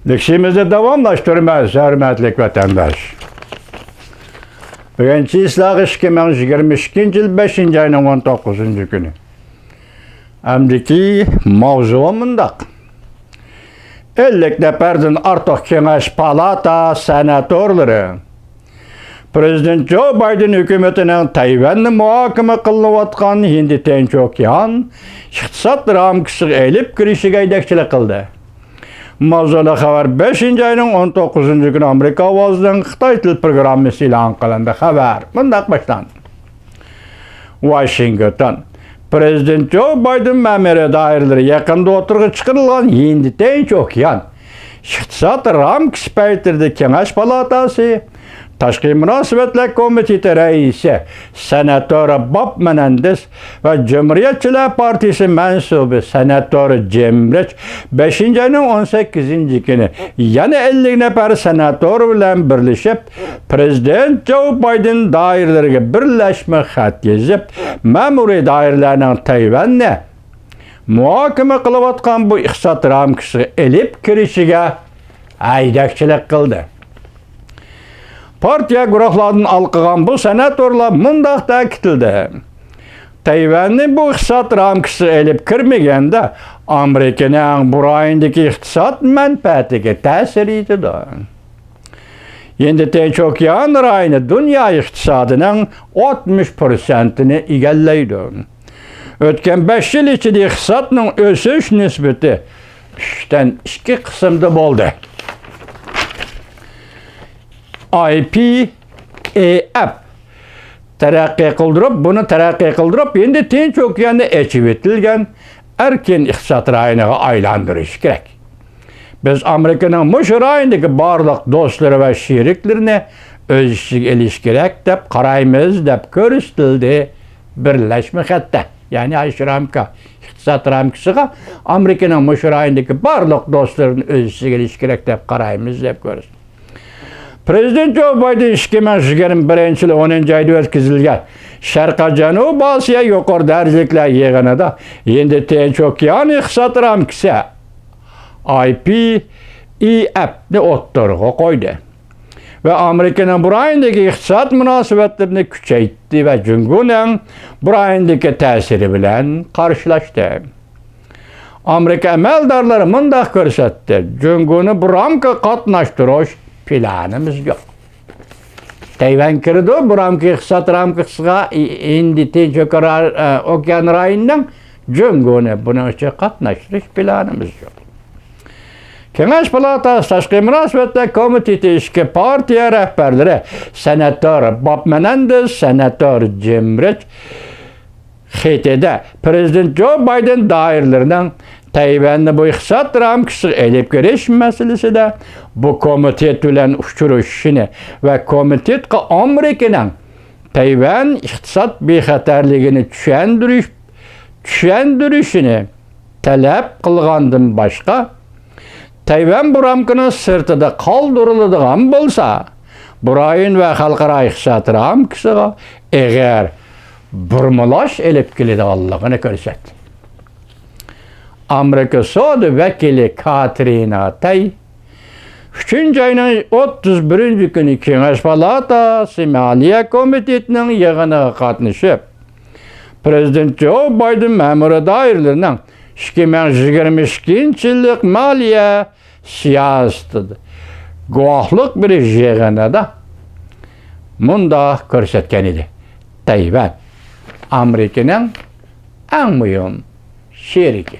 Liksimizi davamlaştırmaz, hürmetlik vatandaş. Bugün çislak 2022 yıl 5. ayının 19. günü. Əmdiki mavzu mındaq. 50 nəfərdən artıq Kenəş Palata senatorları Prezident Joe Biden hükümetinin Tayvan'ı muhakeme qılınıyatqan Hindi Tinch Okean iqtisad ramkası elib kirişiga yetakchilik qildi. Mavzuli xabar 5. ayının 19. günü Amerika ovozdan Xitoy til programmasi e'lon qilindi. Xabar mundaq boshlanadi. Washington Prezident Joe Biden məmuri dairələri yaxında oturğu çıxırılan Hindi Tinch Okean iqtisad ramkası paytırdı Kenəş Palatası Tashqi Münasibətlər Komiteti reisi Senator Bob Menendez ve Cumhuriyetçiler Partisi mensubu Senator Jim Rich 5. ayının 18. günü yani 50 nəfər senator bilen birleşip Prezident Joe Biden dairələrə birləşmə xat yazıb məmuri dairələrinin Tayvan'ı muhakeme qılıbatqan bu iqtisad ramkası elib kirişiga aydakçılık qıldı. Partiya guruhlarının alqıgan bu senatorlar mundaq ta'kidledi. Tayvan'ın bu iqtisad ramkası elib kirmegende Amerika'nın bu rayındaki iqtisad mənfəətiga təsir etdi. Hindi Tinch Okean rayını dünya iqtisadının 60%'ni egalleydi. Ötken 5 yıl içinde iqtisadının ösüş nisbeti 3'ten 2 kısımda oldu. IPAF terakki kıldırıp Hindi Tinch Okean'ı eçip etilgen erken iqtisad rayına aylandırış gerek. Biz Amerika'nın muş rayındaki barlıq dostları ve şeriklerine özüşlük eliş gerek dep qarayımız dep görüştüldü birleşme hatta. Yani Ayşiramka iqtisad ramkasıga Amerika'nın muş rayındaki barlıq dostlarının özüşlük eliş gerek dep qarayımız dep görüştüldü. Prezident Joe Biden 2021 yılı 10. ayda ötkazilgan Sharqa Janub Asiya yuqori darajaliklar yig'inida Hindi Tinch Okean iqtisod ramkasi IPEF'ni o'ttirg'i qo'ydi ve Amerika'nın bu rayındaki iqtisod munosabatlarini kuchaytirdi ve Junguning bu rayındaki ta'siri bilan qarshilashdi. Amerika amaldorlari mundaq ko'rsatdi. Junguni bu ramka qatnashtirish planımız yok. Tayvan kirdi bu ramki iqtisod ramkasiga Hindi Tinch Okean rayından Junguni bunun için qatnashtirish planımız yok. Kenəş Palatası Tashqi Münasibətlər Komiteti ishki partiya rəhbərləri Senator Bob Menendez, Senator Jim Rich xitədə Prezident Joe Biden dairələrinin Tayvan'da bu iqtisad ramkası elib kiriş meselesi de bu komitet bilen uçuruşunu ve komitetga Amerika'nın Tayvan iqtisad bexatarligini tushundirishini talab qilgandan başqa Tayvan bu ramkının sirtida qoldiriladigan bo'lsa bu rayon ve xalqaro iqtisad ramkasiga eğer burmalash elib keladiganligini ko'rsatdi. Amerika Savdo vekili Katrina Tay 3. ayının 31. günü Kenəş Palatası Maliye Komitetinin yığınına qatnışıb Prezident Joe Biden məmuri dairələrinin 2022 yıllık maliye siyasetidir. Guvahlıq bir yığınında mundaq görsətken idi. Tayvan Amerika'nın en mühim şeriki.